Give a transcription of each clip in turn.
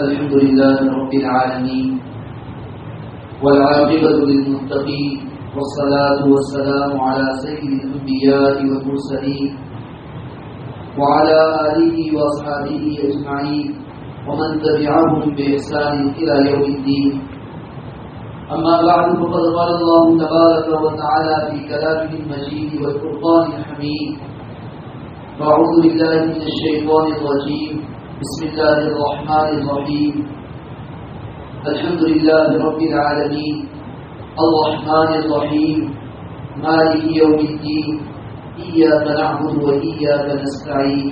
الحمد لله رب العالمين والعاقبة للمتقين والصلاة والسلام على سيد الأنبياء والمرسلين وعلى آله وأصحابه أجمعين ومن تبعهم بإحسان إلى يوم الدين. أما بعد فقد قال الله تبارك وتعالى في كلامه المجيد والفرقان الحميد: أعوذ بالله من الشيطان الرجيم، بسم الله الرحمن الرحيم. الحمد لله رب العالمين الرحمن الرحيم مالك يوم الدين إياك نعبد وإياك نستعين.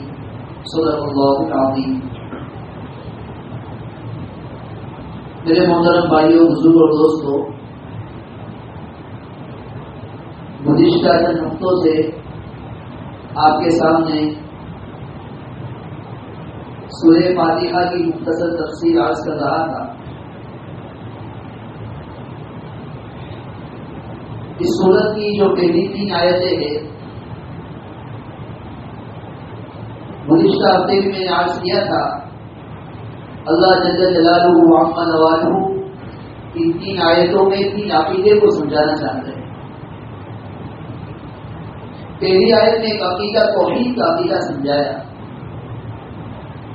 صدق الله العظيم. میرے محترم بھائیوں، بزرگ اور دوستوں، گزشتہ چند ہفتوں سے آپ کے سامنے سورہ فاتحہ کی مختصر تفسیر عرض کر رہا تھا. اس سورت کی جو پہلی 3 آیتیں ہیں، گزشتہ ہفتے میں نے عرض کیا تھا اللہ جل جلالہ وعظم نوالہ ان 3 آیتوں میں 3 عقیدے کو سمجھانا چاہتے ہیں. پہلی آیت میں ایک عقیدہ توحید کا عقیدہ سمجھایا.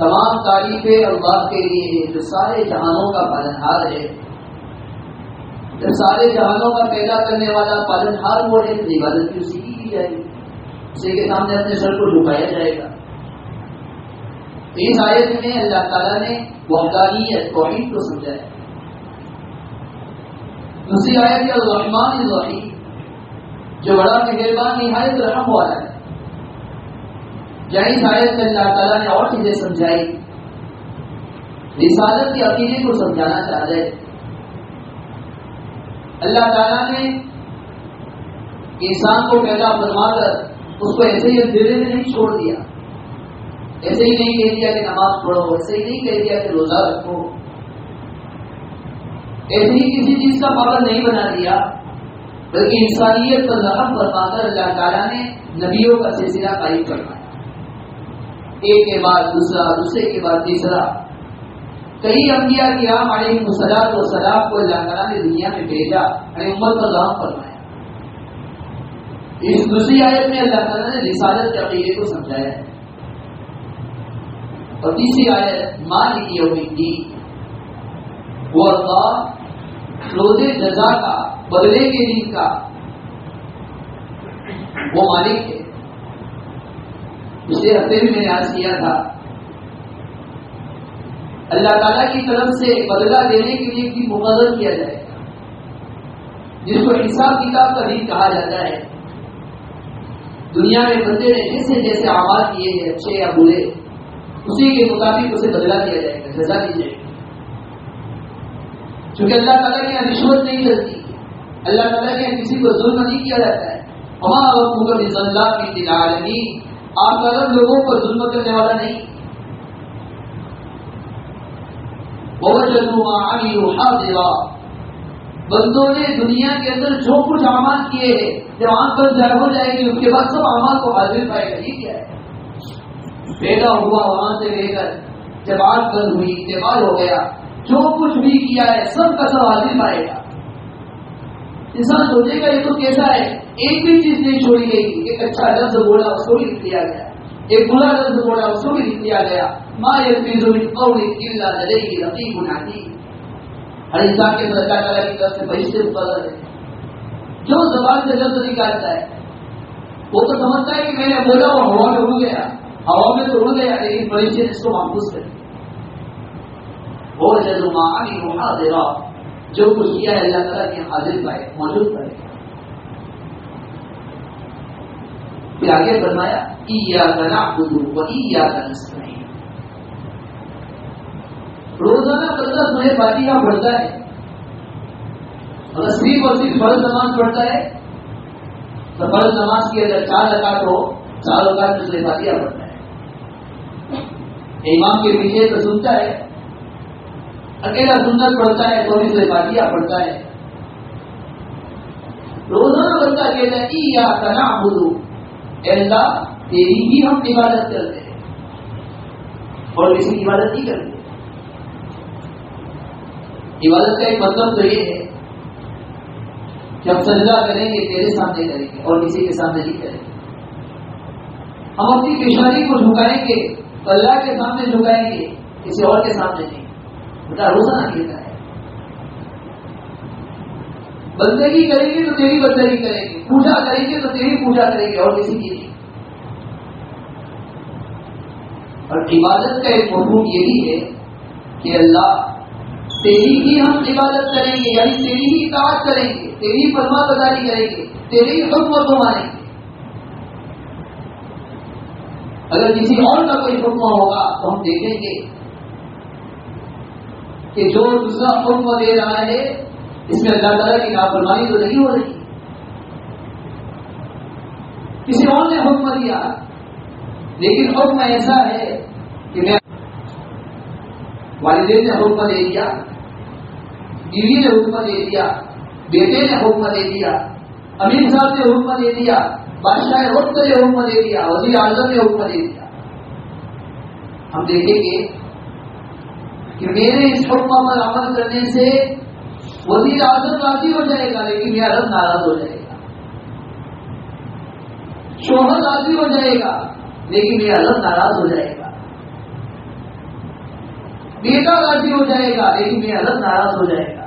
تمام تعریفیں اللہ کے لیے ہے جو سارے جہانوں کا پالنہار ہے. جب سارے جہانوں کا پیدا کرنے والا پالنہار وہ ہے تو عبادت بھی اسی کی جائے گی، اسی کے سامنے اپنے سر کو جھکایا جائے گا. اس آیت میں اللہ تعالیٰ نے وحدانیت توحید کو سمجھایا. دوسری آیت ہے الرحمن الرحیم، جو بڑا مہربان نہایت رحم والا ہے. جہاں اس آیت میں اللہ تعالیٰ نے اور چیزیں سمجھائی، رسالت کے عقیدے کو سمجھانا چاہ رہے. اللہ تعالیٰ نے انسان کو پیدا فرما کر اس کو ایسے ہی اندھیرے میں نہیں چھوڑ دیا، ایسے ہی نہیں کہہ دیا کہ نماز پڑھو، ایسے ہی نہیں کہہ دیا کہ روزہ رکھو، ایسے ہی کسی چیز کا پابند نہیں بنا دیا، بلکہ انسانیت پر رحم فرما کر اللہ تعالیٰ نے نبیوں کا سلسلہ قائم کروایا. ایک کے بعد دوسرا، دوسرے کے بعد تیسرا. کئی انبیاء کرام علیہم الصلوۃ والسلام کو اللہ تعالیٰ نے دنیا میں بھیجا، امت پر رحم فرمایا. اس دوسری آیت میں اللہ تعالیٰ نے رسالت کے عقیدے کو سمجھایا ہے. اور تیسری آیت مالک یوم الدین، وہ اللہ روز جزا کا، بدلے کے دن کا وہ مالک ہے. پچھلے ہفتے بھی میں نے عرض کیا تھا اللہ تعالیٰ کی طرف سے بدلہ دینے کے لیے بھی مقرر کیا جائے گا، جس کو حساب کتاب کا دن کہا جاتا ہے. دنیا میں بندے نے جیسے جیسے اعمال کیے ہیں اچھے یا برے، اسی کے مطابق اسے بدلہ دیا جائے گا، جزا دی جائے گی. چونکہ اللہ تعالیٰ کے یہاں رشوت نہیں چلتی، اللہ تعالیٰ کے یہاں کسی کو ظلم نہیں کیا جاتا ہے. وما ربک بظلام للعالمین، آپ کا رب لوگوں کو ظلم کرنے والا نہیں. ووجدوا ما عملوا حاضرا، بندوں نے دنیا کے اندر جو کچھ اعمال کیے ہیں جب آنکھ بند ہو جائے گی اس کے بعد سب اعمال کو حاضر پائے گا. یہ کیا ہے؟ پیدا ہوا وہاں سے لے کر جب آنکھ بند ہوئی، انتقال ہو گیا، جو کچھ بھی کیا ہے سب کا سب حاضر پائے گا. انسان سوچے گا یہ تو کیسا ہے، ایک بھی چیز نہیں چھوڑی گئی. ایک اچھا لفظ بولا اس کو بھی لکھ دیا گیا، ایک برا لفظ بولا اس کو بھی لکھ دیا گیا. ما یلفظ من قول الا لدیہ رقیب عتید. ہر انسان کے اندر اللہ تعالیٰ کی طرف سے فرشتے مقرر ہیں. جو زبان سے لفظ نکالتا ہے وہ تو سمجھتا ہے کہ میں نے بولا وہ ہوا میں اڑ گیا، ہوا میں تو اڑ گیا، لیکن فرشتے نے اس کو محفوظ کر دیا. ووجدوا ما عملوا حاضرا، جو کچھ کیا ہے اللہ تعالیٰ کے حاضر پائے، موجود پائے. پھر آگے فرمایا ایاک نعبد و ایاک نستعین. روزانہ بندہ سورہ فاتحہ پڑھتا ہے، اگر صرف اور صرف فرض نماز پڑھتا ہے تو فرض نماز کی اگر 4 رکعت ہو، 4 رکعت میں سورہ فاتحہ پڑھتا ہے. امام کے پیچھے تو سنتا ہے، اکیلا سنت پڑھتا ہے تو بھی سورہ فاتحہ پڑھتا ہے. روزانہ بندہ کہتا ہے ایاک نعبد، اے اللہ تیری ہی ہم عبادت کرتے ہیں اور کسی کی عبادت نہیں کرتے. عبادت کا ایک مطلب تو یہ ہے کہ ہم سجدہ کریں گے تیرے سامنے کریں گے اور کسی کے سامنے نہیں کریں گے. ہم اپنی پیشانی کو جھکائیں گے اللہ کے سامنے جھکائیں گے, کسی اور کے سامنے نہیں. بیٹا روزہ نہ کہتا ہے بندگی کریں گے تو تیری بندگی کریں گے, پوجا کریں گے تو تیری پوجا کریں گے اور کسی کی نہیں. اور عبادت کا ایک مفہوم یہ بھی ہے کہ اللہ تیری ہی ہم عبادت کریں گے, یعنی تیری ہی اطاعت کریں گے, تیری فرما برداری کریں گے, تیری حکم کو مانیں گے. اگر کسی اور کا کوئی حکم ہوگا تو ہم دیکھیں گے کہ جو دوسرا حکم دے رہا ہے اس میں اللہ تعالیٰ کی نافرمانی تو نہیں ہو رہی. کسی اور نے حکم دیا لیکن حکم ایسا ہے کہ میں والدین نے حکم دے دیا, بیوی نے حکم دے دیا, بیٹے نے حکم دے دیا, امیر صاحب نے حکم دے دیا, بادشاہ وقت نے حکم دے دیا, وزیر اعظم نے حکم دے دیا. ہم دیکھیں گے کہ میرے اس حکم پر عمل کرنے سے وزیر اعظم راضی ہو جائے گا لیکن میرا رب ناراض ہو جائے گا, شوہر راضی ہو جائے گا لیکن میرا رب ناراض ہو جائے گا, بیٹا راضی ہو جائے گا لیکن میرا رب ناراض ہو جائے گا.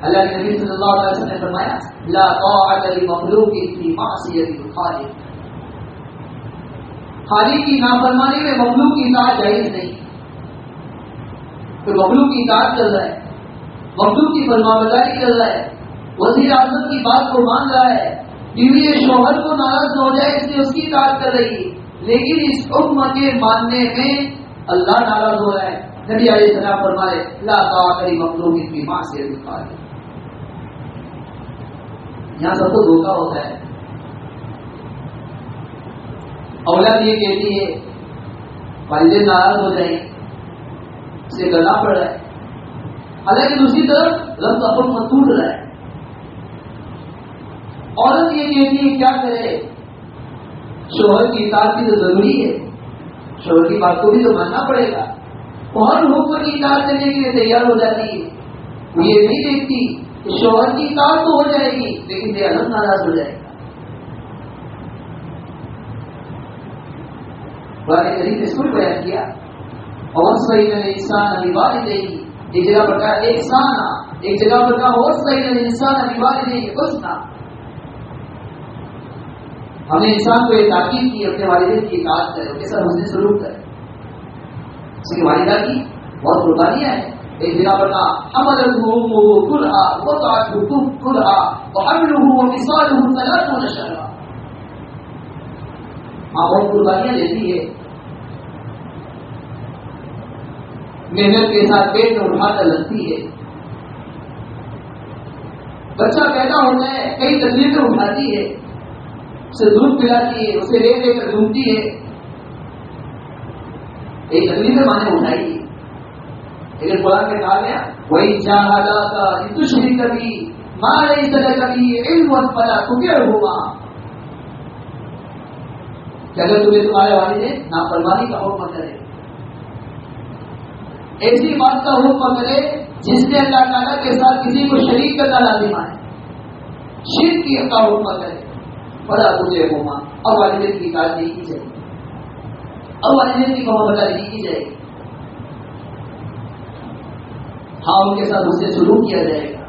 اللہ کے نبی صلی اللہ علیہ وسلم نے فرمایا لا طاعت لمخلوق فی معصیۃ الخالق, خالق کی نافرمانی میں مخلوق کی اطاعت جائز نہیں. کوئی مخلوق کی اطاعت کر رہا ہے, مخلوق کی فرمانبرداری کر رہا ہے, وزیر اعظم کی بات کو مان رہا ہے, بیوی شوہر کو ناراض نہ ہو جائے اس لیے اس کی اطاعت کر رہی ہے, لیکن اس حکم کے ماننے میں اللہ ناراض ہو رہا ہے. نبی علیہ السلام فرمائے لا طاعت لمخلوق فی معصیۃ الخالق. یہاں سب کو دھوکہ ہوتا ہے. اولاد یہ کہتی ہے والدین ناراض ہو جائیں اسے کرنا پڑ رہا ہے, حالانکہ دوسری طرف رب کا حکم ٹوٹ رہا ہے. عورت یہ کہتی ہے کیا کرے, شوہر کی اطاعت بھی تو ضروری ہے, شوہر کی بات کو بھی تو ماننا پڑے گا. وہ ہر حکم کی اطاعت کرنے کے لیے تیار ہو جاتی ہے, وہ یہ نہیں دیکھتی کہ شوہر کی اطاعت تو ہو جائے گی لیکن میرا رب ناراض ہو جائے گا. قرآن کریم نے اس کو بیان کیا وَوَصَّيْنَا الْإِنسَانَ بِوَالِدَيْهِ, ایک جگہ پر کہا احسانا, ایک جگہ پر کہا وَوَصَّيْنَا الْإِنسَانَ بِوَالِدَيْهِ حُسْنًا. ہم نے انسان کو یہ تاکید کی اپنے والدین کی اطاعت کرے, اس کے ساتھ حسن سلوک کرے. اس کی والدہ کی بہت قربانیاں ہیں. ایک جگہ پر کہا حملته أمه كرها ووضعته كرها وحمله وفصاله 30 شهرا. ماں بہت قربانیاں لیتی ہے, محنت کے ساتھ پیٹ میں اٹھا کر رکھتی ہے. بچہ پیدا ہوتا ہے کئی تکلیفیں اٹھاتی ہے, اسے دودھ پلاتی ہے, اسے لے لے کر ڈھونڈتی ہے. ایک تکلیفیں ماں نے اٹھائی ہے. لیکن قرآن میں کہا گیا وہی جاہلا کا تشری کبھی مارے سجا کبھی علم فلا تطعهما, کہ اگر تمہیں تمہارے والدین نافرمانی کا حکم کرے, ایسی بات کا حکم کرے جس نے اللہ تعالیٰ کے ساتھ کسی کو شریک کرنا لازم ہے, شرک کی کا حکم کرے, فلا تطعهما, اور والدین کی اطاعت نہیں کی جائے گی, اور والدین کی فرمانبرداری نہیں کی جائے گی. ہاں ان کے ساتھ اس سے سلوک کیا جائے گا.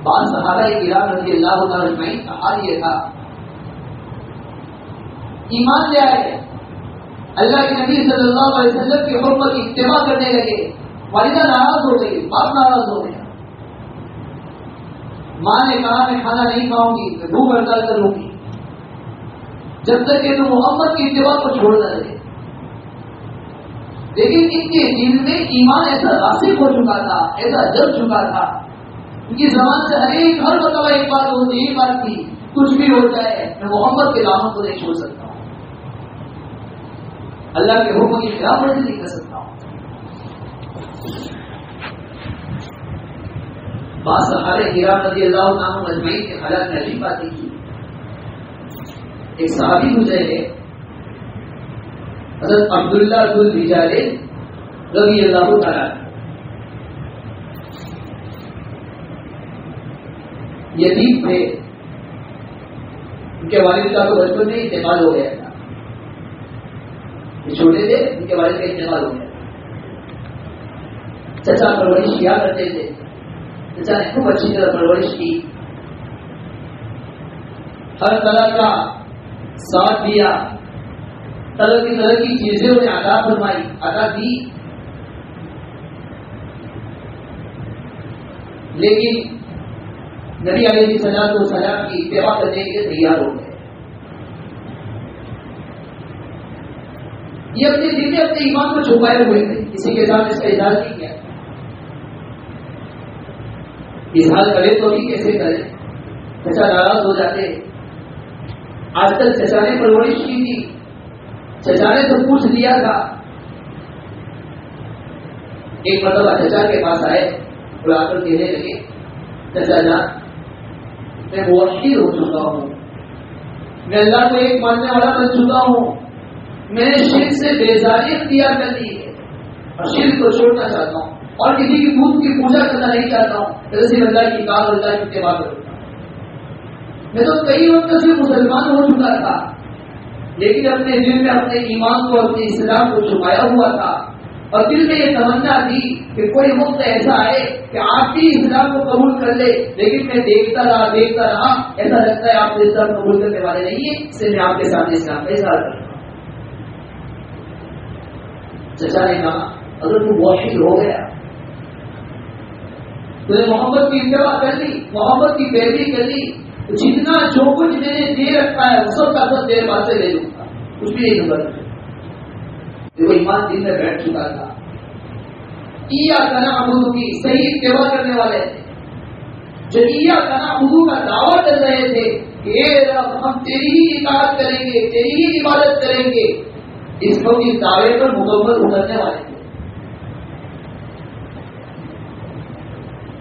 بعض صحابہ کرام رضی اللہ تعالیٰ اجمعین کا حال یہ تھا, ایمان لے آئے, اللہ کے نبی صلی اللہ علیہ وسلم کے حکم کی اتباع کرنے لگے, والدہ ناراض ہو گئی, باپ ناراض ہو گیا. ماں نے کہا میں کھانا نہیں کھاؤں گی, میں بھوک ہڑتال کروں گی جب تک کہ تم محمد کی اتباع کو چھوڑ نہ دے. لیکن ان کے دل میں ایمان ایسا راسخ ہو چکا تھا, ایسا جل چکا تھا, ان کی زبان سے ہر مرتبہ ایک بات ہوتی, یہ بات تھی کچھ بھی ہو جائے میں محمد کے دامن کو نہیں چھوڑ سکتا ہوں, اللہ کے حکم کی خلاف ورزی نہیں کر سکتا ہوں. بعض صحابہ کرام رضی اللہ عنہم اجمعین کے حالات میں عجیب باتیں کی. ایک صحابی گزرے حضرت عبداللہ ذو الرجال رضی اللہ تعالیٰ یتیم تھے، ان کے والد کا تو بچپن میں انتقال ہو گیا تھا، یہ چھوٹے تھے ان کے والد کا انتقال ہو گیا تھا. چچا پرورش کیا کرتے تھے، چچا نے خوب اچھی طرح پرورش کی، ہر طرح کا ساتھ دیا، طرح کی چیزیں انہیں عطا فرمائی، عطا دی. لیکن نبی علیہ الصلوۃ والسلام کی اتباع کرنے کے لیے تیار ہو گئے. یہ اپنے دل میں اپنے ایمان کو چھپائے ہوئے تھے، کسی کے ساتھ اس کا اظہار نہیں کیا. اظہار کرے تو بھی کیسے کرے، چچا ناراض ہو جاتے. آج تک چچا نے پرورش کی تھی، چچا نے سب کچھ دیا تھا. ایک مرتبہ چچا کے پاس آئے اور آ کر کہنے لگے، چچا جان میں موحد ہو چکا ہوں، میں اللہ کو ایک ماننے والا بن چکا ہوں، میں نے شرک سے بیزاری اختیار کر لی ہے اور شرک کو چھوڑنا چاہتا ہوں اور کسی کی بت کی پوجا کرنا نہیں چاہتا ہوں، صرف اللہ کی کار اللہ کی اتباع کروں گا. میں تو کئی وقت سے مسلمان ہو چکا تھا، لیکن اپنے دل میں اپنے ایمان کو اپنے اسلام کو چھپایا ہوا تھا اور دل میں یہ تمنا تھی کہ کوئی وقت ایسا آئے کہ آپ بھی اسلام کو قبول کر لے. لیکن میں دیکھتا رہا ایسا لگتا ہے آپ اسلام قبول کرنے والے نہیں ہیں، اس لیے میں آپ کے سامنے اسلام کا اظہار کروں. چچا نے کہا اگر تو موحد ہو گیا، تو نے محمد کی اتباع کر لی، محمد کی پیروی کر لی، تو جتنا جو کچھ میں نے دے رکھا ہے سب کا سب تیرے پاس سے لے لوں گا، کچھ بھی نہیں نظر. وہ ایمان دل میں بیٹھ چکا تھا. ایاک نعبد کی صحیح اتباع کرنے والے تھے، جو ایاک نعبد کا دعویٰ کر رہے تھے کہ اے رب ہم تیری ہی اطاعت کریں گے، تیری ہی عبادت کریں گے، اس وقت اس دعوے پر مکمل اترنے والے تھے.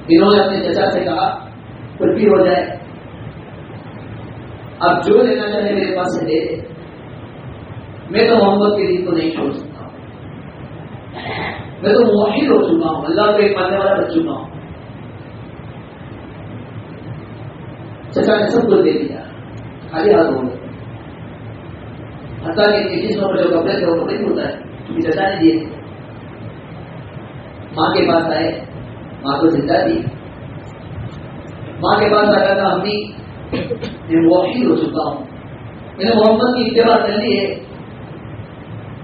انہوں نے اپنے چچا سے کہا کچھ بھی ہو جائے اب جو لینا چاہے میرے پاس سے لے لے، میں تو محمد کے دین کو نہیں چھوڑ سکتا ہوں، میں تو موحد ہو چکا ہوں، اللہ کو ایک ماننے والا بن چکا ہوں. چچا نے سب کچھ دے دیا، خالی ہاتھ ہو گئے. حتیٰ کہ جس پر جو کپڑے تھے وہ کپڑے نہیں ہوتا ہے کیونکہ چچا نے دیے. ماں کے پاس آئے، ماں کو زندہ دی. ماں کے پاس آ کر امی میں موحد ہو چکا ہوں، میں نے محمد کی اتباع کر لی ہے،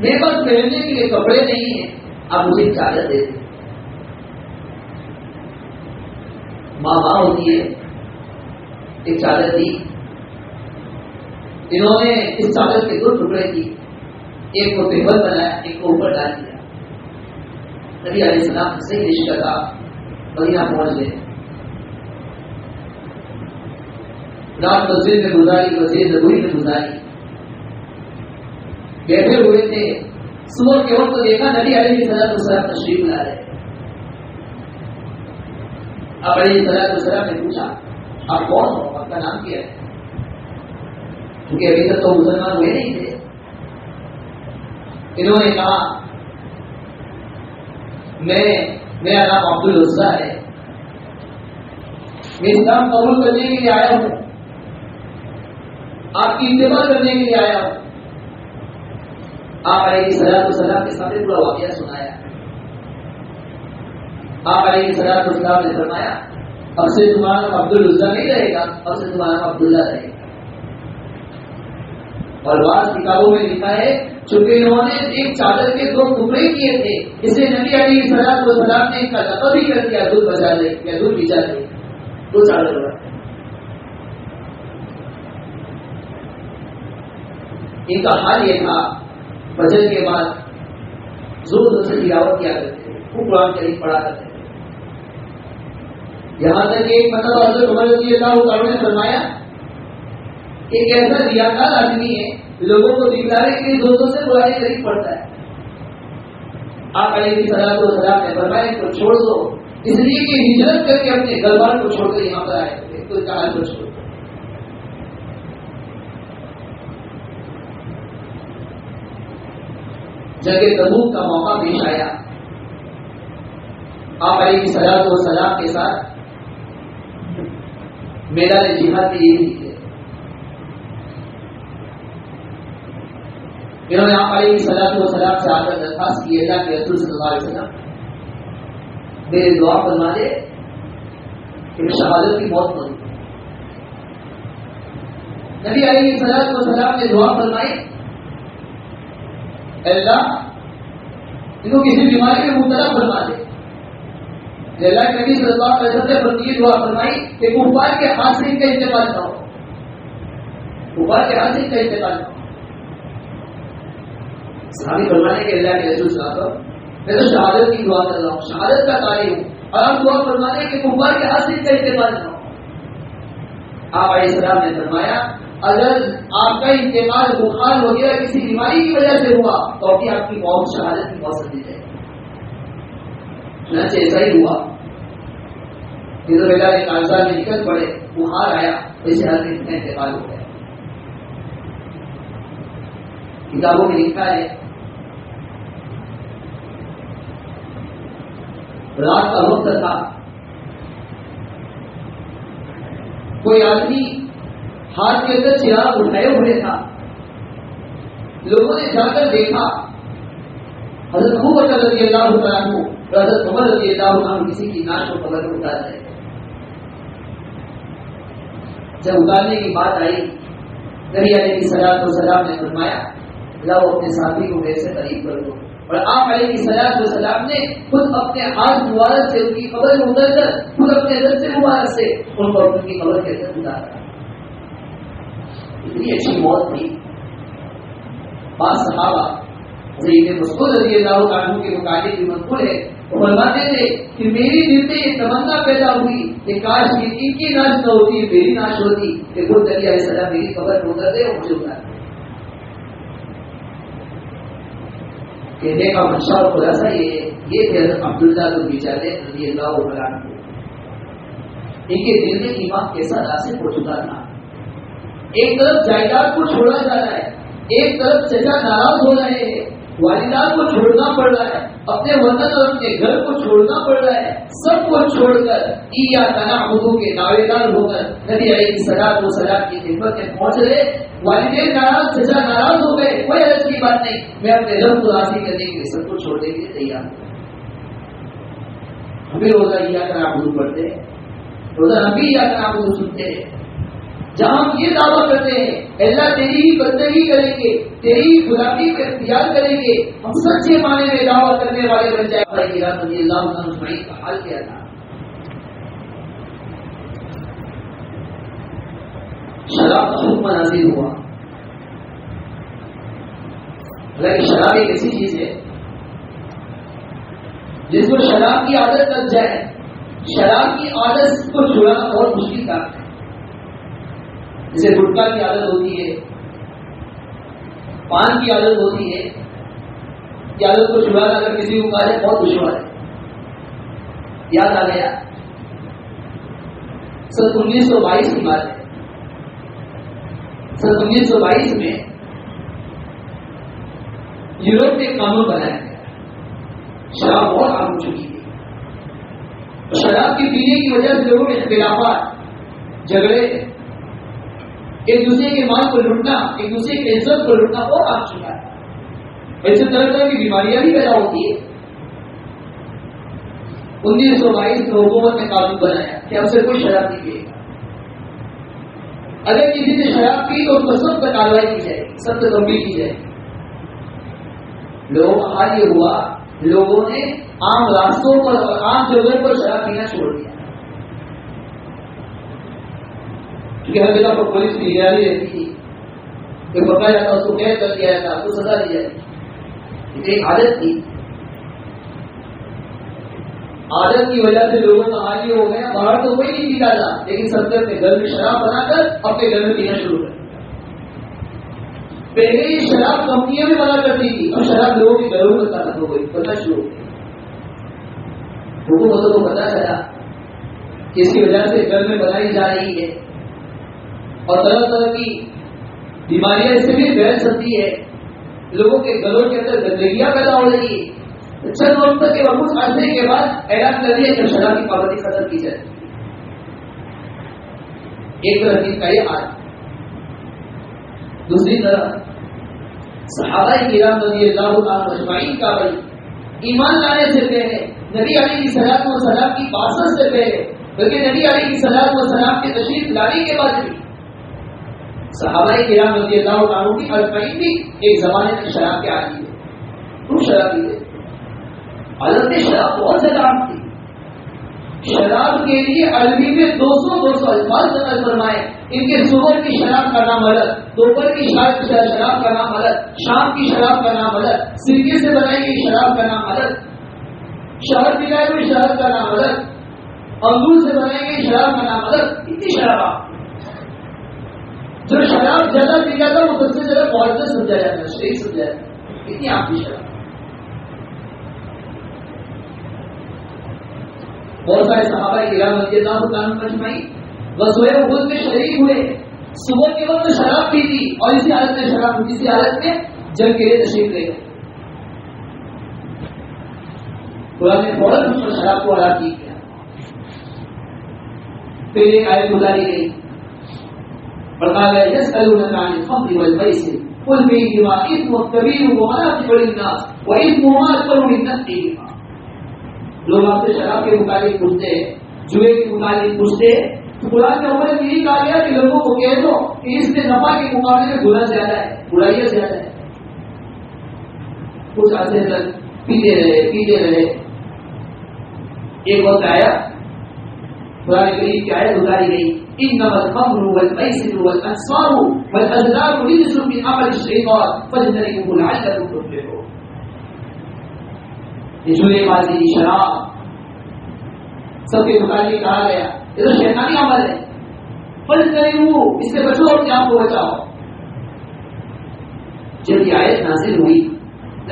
میرے پاس پہننے کے لیے کپڑے نہیں ہیں، آپ مجھے چادر دے دیں. ماں ہوتی ہے، ایک چادر دی. انہوں نے اس چادر کے 2 ٹکڑے کی، ایک کو ٹیبل بنایا، ایک کو اوپر ڈال دیا. نبی علیہ السلام سے رشتہ تھا، مدینہ پہنچ گئے. رات مسجد میں گزاری، مسجد نبوی میں گزاری. بیٹھے ہوئے تھے، صبح کے وقت دیکھا نبی علیہ السلام تشریف لا رہے. اب علیہ السلام نے پوچھا آپ کون ہو، آپ کا نام کیا ہے؟ کیونکہ ابھی تک تو مسلمان ہوئے نہیں تھے. انہوں نے کہا میرا نام عبد العزیٰ ہے، میں اسلام قبول کرنے کے لیے آیا ہوں، آپ کی اتباع کرنے کے لیے آیا ہوں. آپ علیہ السلام کے سامنے پورا واقعہ سنایا. آپ علیہ السلام نے فرمایا اب سے تمہارا نام عبد العزیٰ نہیں رہے گا، اب سے تمہارا نام عبداللہ رہے گا. اور بعض کتابوں میں لکھا ہے چونکہ انہوں نے ایک چادر کے 2 ٹکڑے کیے تھے، اسے نبی علیہ السلام نے ان کا لقب ہی کر دیا دودھ بچا لے یا دودھ بچا لے. 2 چادر ہوا. ان کا حال یہ تھا فجر کے بعد زور سے تلاوت کیا کرتے تھے، خوب قرآن شریف پڑھا کرتے تھے. یہاں تک ایک مرتبہ حضرت عمر رضی اللہ عنہ نے فرمایا ایک ایسا ریاکار آدمی ہے لوگوں کو دکھلانے کے لیے 200 سے قرآن شریف پڑھتا ہے. آپ علیہ السلام نے فرمایا اس کو چھوڑ دو، اس لیے کہ ہجرت کر کے اپنے گھر بار کو چھوڑ کر یہاں پر آئے تھے، تو کہا کو چھوڑ دو. جنگ تبوک کا موقع پیش آیا، آپ علیہ الصلوۃ والسلام کے ساتھ میدان جہاد میں یہی تھے. انہوں نے آپ علیہ الصلوۃ والسلام سے آ کر درخواست کی اللہ کے رسول صلی اللہ علیہ وسلم میرے دعا فرما دے کہ میں شہادت کی موت کروں. نبی علیہ الصلوۃ والسلام نے دعا فرمائی اللہ ان کو کسی بیماری میں مبتلا فرما دے. اللہ کے نبی صلی اللہ علیہ وسلم نے دعا فرمائی کہ کفار کے ہاتھ سے ان کا انتقال نہ ہو, کفار کے ہاتھ سے ان کا انتقال نہ ہو. صحابی فرمانے کے اللہ کے رسول صلی اللہ علیہ وسلم میں تو شہادت کی دعا کر رہا ہوں, شہادت کا قائل ہوں, اور آپ دعا فرمانے کہ کفار کے ہاتھ سے ان کا انتقال نہ ہو. آپ علیہ السلام نے فرمایا اگر آپ کا انتقال بخار وغیرہ کسی بیماری کی وجہ سے ہوا تو ابھی آپ کی موت شہادت کی موت سمجھی جائے. چنانچہ ایسا ہی ہوا. یہ تو بیٹا کاغذات میں نکل پڑے, بخار آیا, ایسے حال میں اتنا انتقال ہو گیا. کتابوں میں لکھا ہے رات کا وقت تھا, کوئی آدمی ہاتھ کے اندر چراغ اٹھائے ہوئے تھا. لوگوں نے جا کر دیکھا حضرت ابو بکر رضی اللہ تعالیٰ عنہ, حضرت عمر رضی اللہ عنہ کسی کی ناش کو قبر میں اتار رہے. جب اتارنے کی بات آئی نبی علیہ الصلوۃ والسلام نے فرمایا لاؤ اپنے ساتھی کو میرے سے قریب کر دو, اور آپ علیہ الصلوۃ والسلام نے خود اپنے ہاتھ مبارک سے ان کی قبر میں اتر کر خود اپنے دست مبارک سے ان کو ان کی قبر کے اندر اتارا. اتنی اچھی موت تھی. بعض صحابہ حضرت مسعود رضی اللہ عنہ کے متعلق بھی منقول ہے, وہ فرماتے تھے کہ میری دل میں یہ تمنا پیدا ہوئی کہ کاش ان کی ناش نہ ہوتی, میری ناش ہوتی, کہ خود نبی علیہ السلام میری قبر میں اتر دے اور مجھے اتار دے. کہنے کا منشا اور خلاصہ یہ تھے حضرت عبداللہ بن بجال رضی اللہ عنہ. ان کے دل میں ایمان کیسا راسخ ہو چکا تھا. ایک طرف جائیداد کو چھوڑا جا رہا ہے, ایک طرف چچا ناراض ہو رہے ہیں, والدات کو چھوڑنا پڑ رہا ہے, اپنے وطن اور اپنے گھر کو چھوڑنا پڑ رہا ہے. سب کو چھوڑ کر ایاک نعبد کے دعوے دار ہو کر نبی علیہ الصلوۃ والسلام کی خدمت میں پہنچ رہے. والدین ناراض, چچا ناراض ہو گئے, کوئی حرج کی بات نہیں, میں اپنے رب کو راضی کرنے کے لیے سب کو چھوڑنے کے لیے تیار ہوں. ہمیں روزہ ایاک نعبد پڑھتے ہیں, روزہ ہم بھی ایاک نعبد سنتے ہیں, جہاں ہم یہ دعویٰ کرتے ہیں اللہ تیری ہی بندگی کریں گے, تیری ہی غلامی کو اختیار کریں گے, ہم سچے معنی میں دعویٰ کرنے والے بن جائے. رضی اللہ عنہ اجمعین کا حال کیا تھا؟ شراب کا حکم نازل ہوا. حالانکہ شراب ایک ایسی چیز ہے جس کو شراب کی عادت لگ جائے, شراب کی عادت کو چھڑانا بہت مشکل کام ہے. جسے گٹکا کی عادت ہوتی ہے, پان کی عادت ہوتی ہے, یہ عادت کو چھڑانا اگر کسی کو کہا جائے بہت دشوار ہے. یاد آ گیا 1922 کی بات ہے. 1922 میں یورپ میں ایک قانون بنایا گیا. شراب بہت عام ہو چکی تھی. شراب کی پینے کی وجہ سے لوگوں میں اختلافات, جھگڑے, ایک دوسرے کے مال کو لوٹنا, ایک دوسرے کی عزت کو لوٹنا بہت عام چکا ہے. ایسے طرح طرح کی بیماریاں بھی پیدا ہوتی ہے. 1922 میں حکومت نے قانون بنایا کہ ہم سے کوئی شراب نہیں پیے گا. اگر کسی نے شراب پی تو اس پر سخت کارروائی کی جائے گی, سخت تنبیہ کی جائے گی. لوگوں کا حال یہ ہوا, لوگوں نے عام راستوں پر اور عام جگہوں پر شراب پینا چھوڑ دیا, کیونکہ ہر جگہ پر پولیس کی نگرانی رہتی تھی. کوئی پکڑا جاتا اس کو قید کر دیا جاتا, اس کو سزا دی جاتی. یہ ایک عادت تھی. عادت کی وجہ سے لوگوں کا حال یہ ہو گیا, باہر تو کوئی نہیں پیتا تھا, لیکن سب سے اپنے گھر میں شراب بنا کر اپنے گھر میں پینا شروع کر. پہلے یہ شراب کمپنیاں بھی بنا کرتی تھی, اور شراب لوگوں کے گھروں میں تعلق ہو گئی, پتہ شروع ہو گئی. حکومتوں کو پتا چلا کہ اس کی وجہ سے گھر میں بنائی جا رہی ہے, اور طرح طرح کی بیماریاں اس سے بھی پھیل سکتی ہے, لوگوں کے گھروں کے اندر گندگیاں پیدا ہو رہی ہے. چند وقت کے کچھ عرصے کے بعد اعلان کر دیا کہ شراب کی پابندی ختم کی جائے. ایک طرف کا یہ حال. دوسری طرف صحابہ کرام رضی اللہ عنہم اجمعین کا بھائی ایمان لانے سے پہلے نبی علیہ الصلوۃ والسلام کی باسط سے پہلے بلکہ نبی علیہ الصلوۃ والسلام کے تشریف لانے کے بعد بھی صحابہ کرام رضی اللہ عنہم کی اجمعین بھی ایک زمانے میں شراب کے عادی تھے. خوب شراب پیتے. حضرت شراب بہت زیادہ عام تھی. شراب کے لیے عربی میں 200 الفاظ نقل فرمائے. ان کے صبح کی شراب کا نام الگ, دوپہر کی شراب کا نام الگ, شام کی شراب کا نام الگ, سرکے سے بنائی گئی شراب کا نام الگ, شہد ملائی ہوئی شراب کا نام الگ, انگور سے بنائی گئی شراب کا نام الگ. اتنی شراب. جو شراب زیادہ پی جاتا وہ سب سے زیادہ معذر سمجھا جاتا ہے, شریف سمجھا جاتا ہے. اتنی آپ کی شراب. بہت سارے صحابہ کرام رضی اللہ عنہم اجمعین غزوہ احد میں شریک ہوئے. صبح کے وقت شراب پی تھی اور اسی حالت میں شراب اسی حالت میں جنگ کے لیے تشریف لے گئے. قرآن نے فوراً شراب کو حرام کیا. پھر ایک آیت گزاری گئی, بتایا گیا یسألونک عن الخمر والمیسر قل فیہما اثم کبیر ومنافع للناس واثمهما اکبر من نفعهما. لوگ آپ سے شراب کے متعلق پوچھتے ہیں, جوئے کے متعلق پوچھتے ہیں, تو قرآن کے عمر یہی کہا گیا کہ لوگوں کو کہہ دو کہ اس میں نفع کے مقابلے میں گناہ زیادہ ہے, برائیاں زیادہ ہے. کچھ عرصے تک پیتے رہے. ایک وقت آیا قرآن کریم کی آیت اتاری گئی انما الخمر والمیسر والانصار والازلام رجس من عمل الشیطان فاجتنبوه لعلکم تفلحون. یہ جوئے بازی شراب سب کے متعلق کہا گیا یہ تو شیطانی عمل ہے, فاجتنبوه اس سے بچو, اپنے آپ کو بچاؤ. جب یہ آیت نازل ہوئی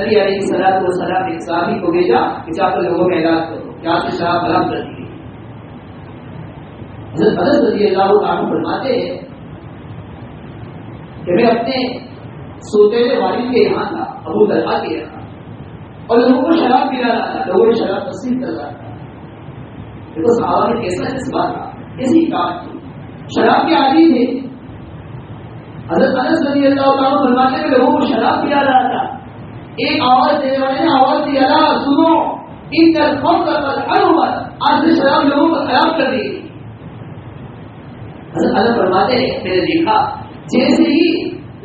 نبی علیہ الصلوۃ والسلام نے ایک صحابی کو بھیجا کہ جا کر لوگوں کا علاج کرو کہ آپ سے شراب حرام کر دی گئی. حضرت انس رضی اللہ عنہ فرماتے ہیں کہ میں اپنے سوتیلے والد کے یہاں تھا, ابو طلحہ کے یہاں, اور لوگوں کو شراب پلا رہا تھا, لوگوں نے شراب تقسیم کر رہا تھا. دیکھو صحابہ نے کیسا جذبہ تھا, کیسی کام کی. شراب کے عادی تھے. حضرت انس رضی اللہ عنہ فرماتے ہیں لوگوں کو شراب پلا رہا تھا. ایک آواز دینے والے نے آواز دی, اللہ سنو ان الخمر قد حرمت, آج سے شراب لوگوں کو خراب کر دی. حضرت انس فرماتے ہیں میں نے دیکھا جیسے ہی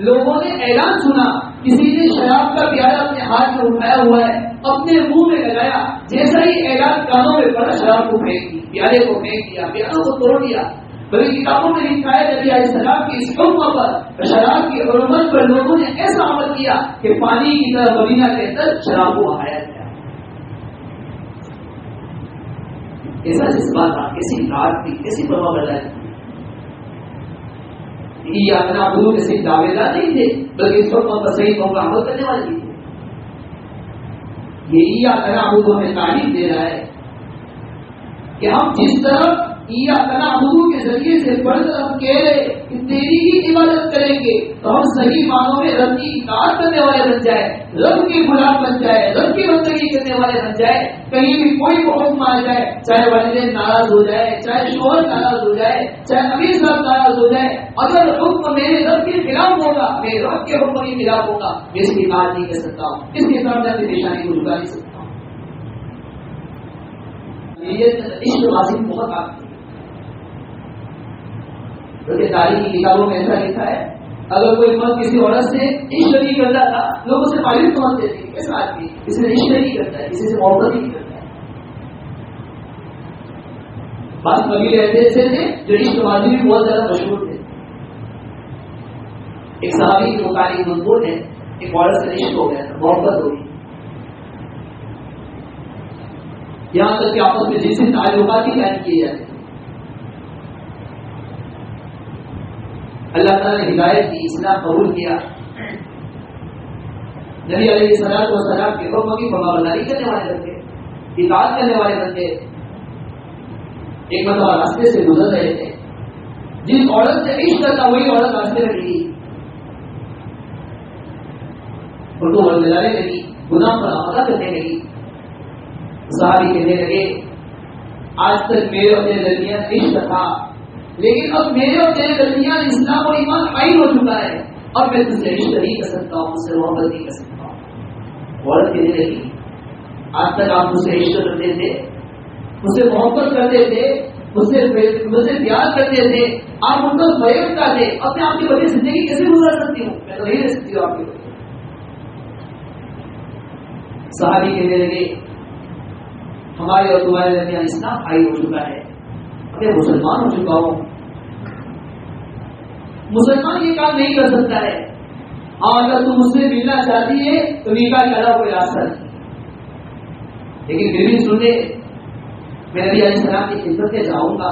لوگوں نے اعلان سنا, کسی نے شراب کا پیالہ اپنے ہاتھ میں اٹھایا ہوا ہے, اپنے منہ میں لگایا, جیسا ہی اعلان کانوں میں پڑا شراب کو پھینک دی, پیالے کو پھینک دیا, پیالوں کو توڑ دیا. بلکہ کتابوں میں لکھا ہے نبی علیہ السلام کی اس حکم پر, شراب کی حرمت پر لوگوں نے ایسا عمل کیا کہ پانی کی طرح مدینہ کے اندر شراب کو بہایا گیا. ایسا جذبہ تھا, کیسی رات تھی, کیسی پرواہ برداری تھی. یہ اپنا گرو کے صرف دعوے دار نہیں تھے بلکہ اس وقت پر صحیح قوم کا عمل کرنے والے تھے. یہی اپنا گرو ہمیں تعلیم دے رہا ہے کہ ہم جس طرح تنابو کے ذریعے سے پڑھ کر ہم کہہ رہے کہ تیری ہی عبادت کریں گے تو ہم صحیح معنوں میں رب کی اطاعت کرنے والے بن جائے, رب کے غلام بن جائے, رب کی بندگی کرنے والے بن جائے. کہیں بھی کوئی حکم آ جائے, چاہے والدین ناراض ہو جائے, چاہے شوہر ناراض ہو جائے, چاہے امیر صاحب ناراض ہو جائے, اگر حکم میرے رب کے خلاف ہوگا, میرے رب کے حکم کے خلاف ہوگا, میں اس کی بات نہیں کر سکتا ہوں, اس کے سامنے اپنی پیشانی کو جھکا نہیں سکتا ہوں. عشق عظیم بہت آتی ہے. تاریخی کتابوں میں ایسا لکھا ہے اگر کوئی مرد کسی عورت سے عشق نہیں کرتا تھا لوگ اسے تعریف سمجھتے تھے, کیسا آدمی کسی نے عشق نہیں کرتا ہے, کسی سے محبت نہیں کرتا ہے. بعض قبیلے ایسے تھے جو عشق بازی بھی بہت زیادہ مشہور تھے. ایک صحابی کے متعلق مضمون ہے, ایک عورت سے عشق ہو گیا تھا, محبت ہو گئی, یہاں تک کہ آپس میں جنسی تعلقات ہی قائم کیے جاتے. اللہ تعالیٰ نے ہدایت کی, اسلام قبول کیا, نبی علیہ الصلوۃ والسلام کے حکم کی پابندی کرنے والے بندے, اطاعت کرنے والے بندے. ایک مرتبہ راستے سے گزر رہے تھے, جس عورت سے عشق کرتا وہی عورت راستے میں ملی, ان کو ورگلانے لگی, گناہ پر آمادہ کرنے لگی. صحابی کہنے لگے آج تک میرے اور تیرے درمیان رشتہ تھا، لیکن اب میرے اور تیرے درمیان اسلام اور ایمان قائم ہو چکا ہے، اور میں تجھ سے رشتہ نہیں کر سکتا ہوں، مجھ سے محبت نہیں کر سکتا ہوں۔ عورت کہنے لگی آج تک آپ مجھ سے رشتہ کرتے تھے، مجھ سے محبت کرتے تھے، مجھ سے پیار کرتے تھے، آپ ان کو فریب کرتے، اب میں آپ کی وجہ زندگی کیسے گزار سکتی ہوں؟ میں تو نہیں رہ سکتی ہوں آپ کی وجہ۔ صحابی کہنے لگے ہمارے اور تمہارے درمیان اسلام قائم ہو چکا ہے، میں مسلمان ہو چکا ہوں، مسلمان یہ کام نہیں کر سکتا ہے، اور اگر تم مجھ سے ملنا چاہتی ہے تو نکاح کرا کوئی راستہ نہیں، لیکن پھر بھی سنے میں نبی علیہ السلام کی خدمت میں جاؤں گا،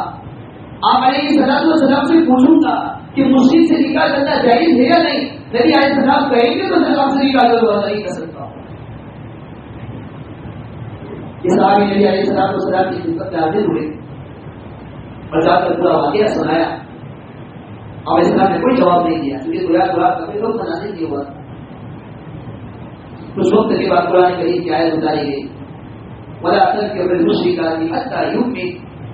آپ علیہ السلام سے پوچھوں گا کہ مشرک سے نکاح کرنا جائز ہے یا نہیں، نبی علیہ السلام کہیں گے تو میں آپ سے نکاح کروں، نہیں کر سکتا ہوں۔ اس آگے نبی علیہ السلام کی خدمت میں حاضر ہوئے اور جا کر پورا واقعہ سنایا، اور اسلام نے کوئی جواب نہیں دیا کیونکہ قرآن کبھی لوگ منانے نہیں ہوا۔ کچھ وقت کے بعد قرآن کریم کی آیت اتاری گئی وَلَا تَنكِحُوا الْمُشْرِكَاتِ حَتَّىٰ يُؤْمِنَّ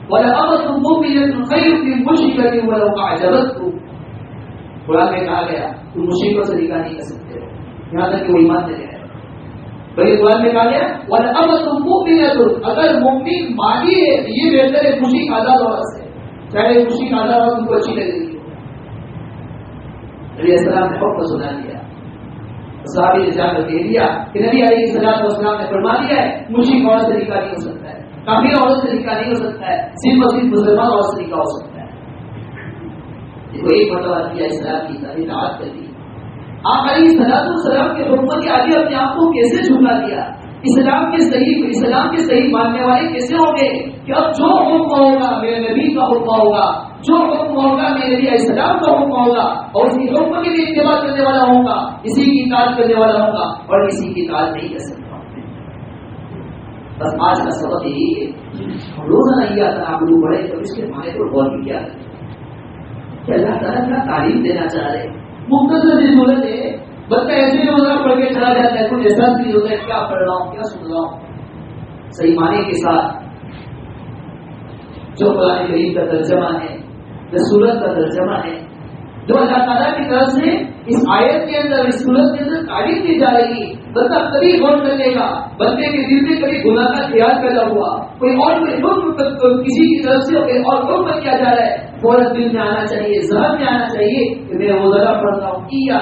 وَلَأَمَةٌ مُؤْمِنَةٌ خَيْرٌ مِّن مُشْرِكَةٍ وَلَوْ أَعْجَبَتْكُمْ۔ قرآن میں کہا گیا تم مشرکوں سے نکاح نہیں کر سکتے ہو یہاں تک کہ وہ ایمان لے آئے۔ بھائی قرآن میں کہا گیا وَلَأَمَةٌ مُؤْمِنَةٌ، اگر مومن مالی ہے تو یہ بہتر ہے مشرک آزاد عورت سے، چاہے مشرک آزاد عورت ان کو اچھی لگے گی۔ نبی السلام نے حکم سنا دیا، صحابی نے جا کر کہہ دیا کہ نبی علیہ السلام نے فرما دیا ہے مشرک عورت سے نکاح نہیں ہو سکتا ہے، کافر عورت سے نکاح نہیں ہو سکتا ہے، صرف اور صرف مسلمان عورت سے نکاح ہو سکتا ہے۔ دیکھو ایک مرتبہ کیا اسلام کی اطاعت کر دی، آپ علیہ السلام کے حکم کے آگے اپنے آپ کو کیسے جھکا دیا؟ اسلام کے صحیح ماننے والے کیسے ہوں گے کہ اب جو حکم ہوگا میرے نبی کا حکم ہوگا، جو حکم ہوگا میرے نبی علیہ السلام کا حکم ہوگا، اور اسی حکم کے لیے اتباع کرنے والا ہوگا، اسی کی اطاعت کرنے والا ہوگا، اور کسی کی اطاعت نہیں کر سکتا۔ بس آج کا سبق یہی ہے، ہم روزانہ یہ تعبد پڑھے تو اس کے معنی کو غور بھی کیا کہ اللہ تعالیٰ کیا تعلیم دینا چاہ رہے ہیں۔ مختصر سی صورت ہے، بچہ ایسے ہی روزہ پڑھ کے چلا جاتا ہے، کچھ احساس نہیں ہوتا ہے کیا پڑھ رہا ہوں کیا سن رہا ہوں۔ صحیح معنی کے ساتھ جو قرآن کریم کا ترجمہ ہے، جو سورت کا ترجمہ ہے، جو اللہ تعالیٰ کی طرف سے اس آیت کے اندر اس سورت کے اندر تعلیم دی جا رہی ہے، بندہ کبھی غور کر لے گا، بندے کے دل میں کبھی گناہ کا خیال پیدا ہوا، کوئی اور کسی کی طرف سے اور حکم کیا جا رہا ہے، فوراً دل میں آنا چاہیے، ذہن میں آنا چاہیے کہ میں وہ ذرا پڑھتا ہوں کیا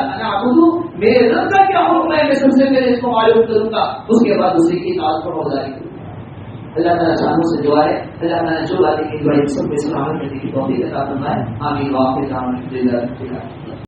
میرے رب کا کیا حکم ہے، میں سب سے پہلے اس کو معلوم کروں گا، اس کے بعد اسی کی اطاعت پر گزاری کروں گا۔ اللہ تعالیٰ جانوں سے دعا ہے اللہ تعالیٰ جو باتیں کی سب کو اس پر عمل کرنے کی توفیق عطا فرمائے۔ آمین۔ واخر دعوانا الحمدللہ۔